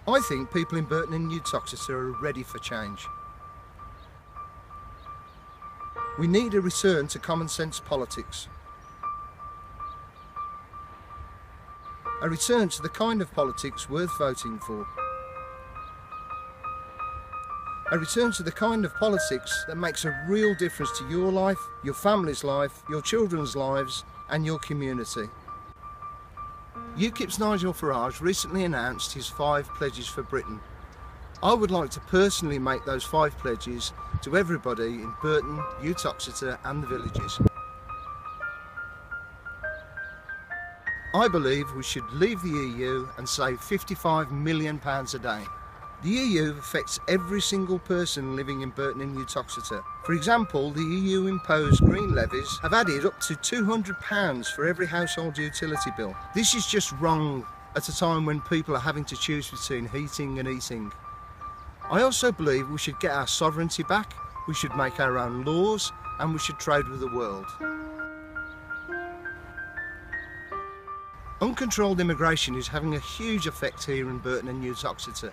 I think people in Burton and Uttoxeter are ready for change. We need a return to common sense politics. A return to the kind of politics worth voting for. A return to the kind of politics that makes a real difference to your life, your family's life, your children's lives and your community. UKIP's Nigel Farage recently announced his 5 pledges for Britain. I would like to personally make those 5 pledges to everybody in Burton, Uttoxeter and the villages. I believe we should leave the EU and save £55 million a day. The EU affects every single person living in Burton and Uttoxeter. For example, the EU imposed green levies have added up to £200 for every household utility bill. This is just wrong at a time when people are having to choose between heating and eating. I also believe we should get our sovereignty back, we should make our own laws and we should trade with the world. Uncontrolled immigration is having a huge effect here in Burton and Uttoxeter.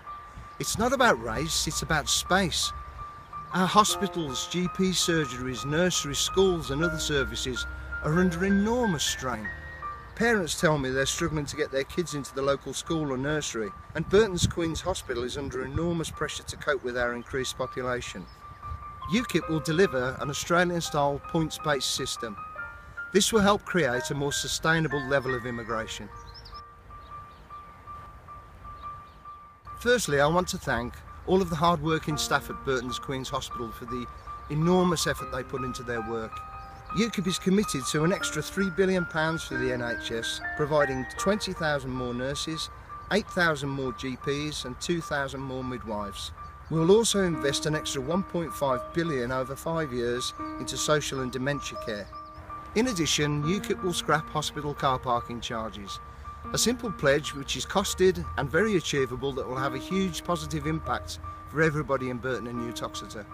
It's not about race, it's about space. Our hospitals, GP surgeries, nurseries, schools and other services are under enormous strain. Parents tell me they're struggling to get their kids into the local school or nursery, and Burton's Queen's Hospital is under enormous pressure to cope with our increased population. UKIP will deliver an Australian-style points-based system. This will help create a more sustainable level of immigration. Firstly, I want to thank all of the hard-working staff at Burton's Queen's Hospital for the enormous effort they put into their work. UKIP is committed to an extra £3 billion for the NHS, providing 20,000 more nurses, 8,000 more GPs and 2,000 more midwives. We will also invest an extra £1.5 billion over 5 years into social and dementia care. In addition, UKIP will scrap hospital car parking charges. A simple pledge which is costed and very achievable that will have a huge positive impact for everybody in Burton and Uttoxeter.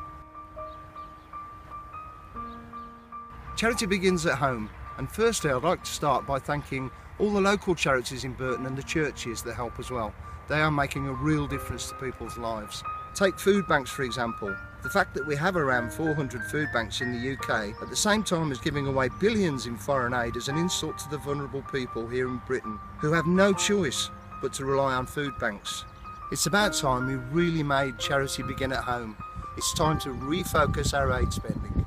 Charity begins at home, and firstly I'd like to start by thanking all the local charities in Burton and the churches that help as well. They are making a real difference to people's lives. Take food banks for example. The fact that we have around 400 food banks in the UK at the same time as giving away billions in foreign aid is an insult to the vulnerable people here in Britain who have no choice but to rely on food banks. It's about time we really made charity begin at home. It's time to refocus our aid spending.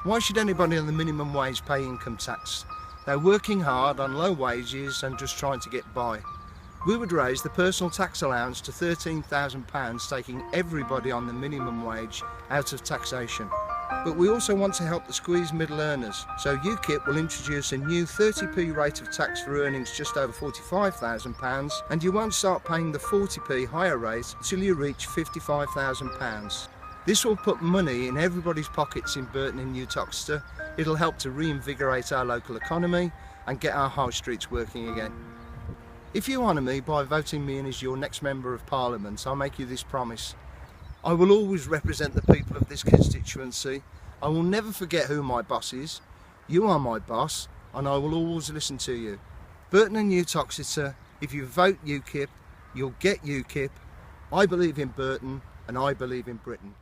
Why should anybody on the minimum wage pay income tax? They're working hard on low wages and just trying to get by. We would raise the personal tax allowance to £13,000, taking everybody on the minimum wage out of taxation. But we also want to help the squeezed middle earners, so UKIP will introduce a new 30p rate of tax for earnings just over £45,000, and you won't start paying the 40p higher rate until you reach £55,000. This will put money in everybody's pockets in Burton and Uttoxeter. It'll help to reinvigorate our local economy and get our high streets working again. If you honour me by voting me in as your next Member of Parliament, I'll make you this promise. I will always represent the people of this constituency. I will never forget who my boss is. You are my boss, and I will always listen to you. Burton and Uttoxeter, if you vote UKIP, you'll get UKIP. I believe in Burton, and I believe in Britain.